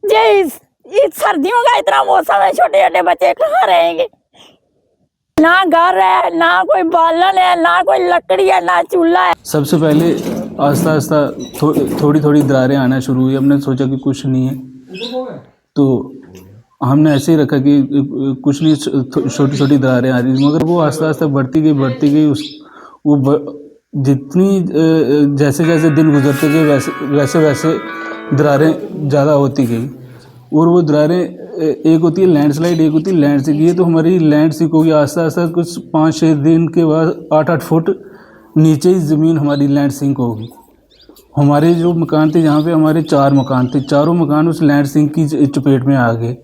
इस सर्दियों का इतना मौसम है, छोटे छोटे बच्चे कहाँ रहेंगे। ना घर है, ना कोई बालन है, ना कोई लकड़ी है, ना चूल्हा है। सबसे पहले आस्ता आस्ता थोड़ी थोड़ी दरारें आना शुरू हुई। हमने सोचा कि कुछ नहीं है, तो हमने ऐसे ही रखा कि कुछ नहीं, छोटी छोटी दरारें आ रही, मगर वो आस्ता आस्ता बढ़ती गई। जितनी जैसे जैसे दिन गुजरते गए वैसे वैसे दरारें ज़्यादा होती गई। और वो दरारें, एक होती है लैंडस्लाइड, एक होती है लैंड सिंक। ये तो हमारी लैंड सिंक होगी। आस्ता आस्ता कुछ 5-6 दिन के बाद 8-8 फुट नीचे ही ज़मीन हमारी लैंड सिंक होगी। हमारे जो मकान थे, जहाँ पे हमारे 4 मकान थे, चारों मकान उस लैंड सिंक की चपेट में आ गए।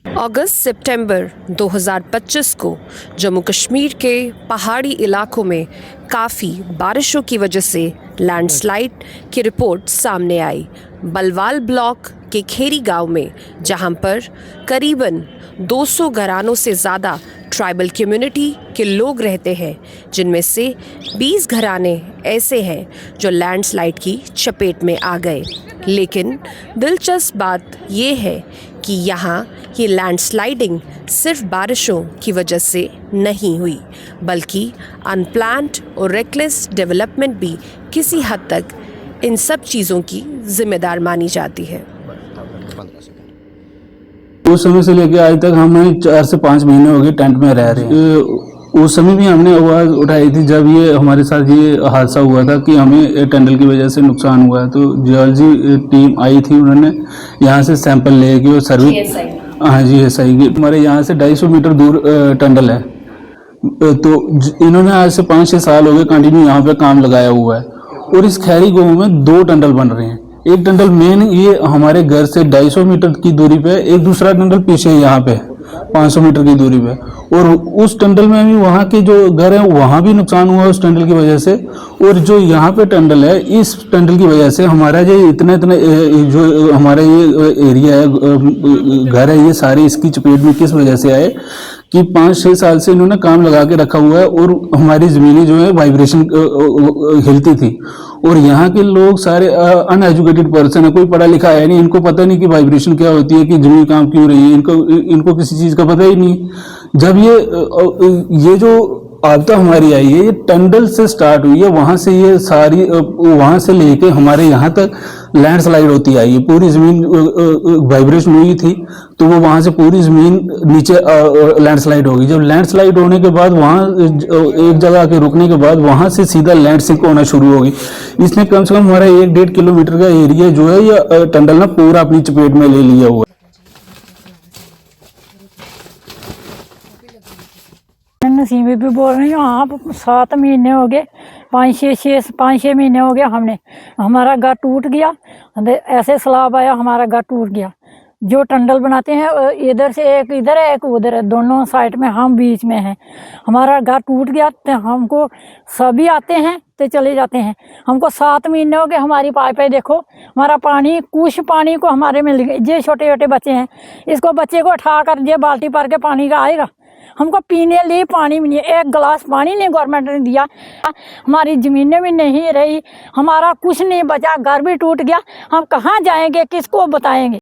अगस्त सितंबर 2025 को जम्मू कश्मीर के पहाड़ी इलाकों में काफ़ी बारिशों की वजह से लैंडस्लाइड की रिपोर्ट सामने आई। बलवाल ब्लॉक के खेरी गांव में, जहां पर करीबन 200 घरानों से ज़्यादा ट्राइबल कम्युनिटी के लोग रहते हैं, जिनमें से 20 घराने ऐसे हैं जो लैंडस्लाइड की चपेट में आ गए। लेकिन दिलचस्प बात ये है कि यहाँ की लैंडस्लाइडिंग सिर्फ बारिशों की वजह से नहीं हुई, बल्कि अनप्लान्ड और रेकलेस डेवलपमेंट भी किसी हद तक इन सब चीज़ों की जिम्मेदार मानी जाती है। उस समय से लेकर आज तक हमें 4 से 5 महीने हो गए टेंट में रह रहे हैं। उस समय भी हमने आवाज़ उठाई थी जब ये हमारे साथ ये हादसा हुआ था कि हमें टनल की वजह से नुकसान हुआ है। तो जियोलॉजी टीम आई थी, उन्होंने यहाँ से सैंपल ले के वो सर्वे, हाँ जी SI की, हमारे यहाँ से 250 मीटर दूर टनल है। तो इन्होंने आज से 5-6 साल हो गए कंटिन्यू यहाँ पे काम लगाया हुआ है। और इस खैरी गाँव में 2 टनल बन रहे हैं। एक टनल मेन ये हमारे घर से 250 मीटर की दूरी पे, एक दूसरा टनल पीछे यहाँ पे 500 मीटर की दूरी पे। और उस टनल में भी वहाँ के जो घर हैं वहाँ भी नुकसान हुआ उस टनल की वजह से। और जो यहाँ पे टनल है, इस टनल की वजह से हमारा जो इतने जो हमारा ये एरिया है, घर है, ये सारे इसकी चपेट में किस वजह से आए कि 5-6 साल से इन्होंने काम लगा के रखा हुआ है और हमारी ज़मीनें जो है वाइब्रेशन हिलती थी। और यहाँ के लोग सारे अनएजुकेटेड पर्सन है, कोई पढ़ा लिखा है नहीं, इनको पता नहीं कि वाइब्रेशन क्या होती है, कि ज़मीन काम क्यों रही है, इनको किसी चीज़ का पता ही नहीं। जब ये जो आपदा हमारी आई है, ये टंडल से स्टार्ट हुई है, वहाँ से ये सारी वहाँ से लेके हमारे यहाँ तक लैंडस्लाइड होती आई है। पूरी ज़मीन वाइब्रेशन हुई थी तो वो वहाँ से पूरी ज़मीन नीचे लैंडस्लाइड होगी। जब लैंडस्लाइड होने के बाद वहाँ एक जगह के रुकने के बाद वहाँ से सीधा लैंड सिंक होना शुरू होगी। इसने कम से कम हमारा 1-1.5 किलोमीटर का एरिया जो है ये टंडल ने पूरा अपनी चपेट में ले लिया हुआ है। नसीबी भी बोल रही हूँ। हाँ, 7 महीने हो गए, 5-6 महीने हो गए हमारा घर टूट गया। ऐसे स्लाब आया, हमारा घर टूट गया। जो टंडल बनाते हैं इधर से एक इधर है एक उधर है, दोनों साइड में हम बीच में हैं। हमारा घर टूट गया तो हमको सभी आते हैं तो चले जाते हैं। हमको 7 महीने हो गए, हमारी पाइपें देखो, हमारा पानी कुछ पानी को हमारे मिल गए। ये छोटे छोटे बच्चे हैं, इसको बच्चे को उठा कर ये बाल्टी भर के पानी का आएगा। हमको पीने लिए पानी भी नहीं, एक गिलास पानी नहीं गवर्नमेंट ने दिया। हमारी ज़मीनें भी नहीं रही, हमारा कुछ नहीं बचा, घर भी टूट गया। हम कहाँ जाएंगे, किसको बताएंगे।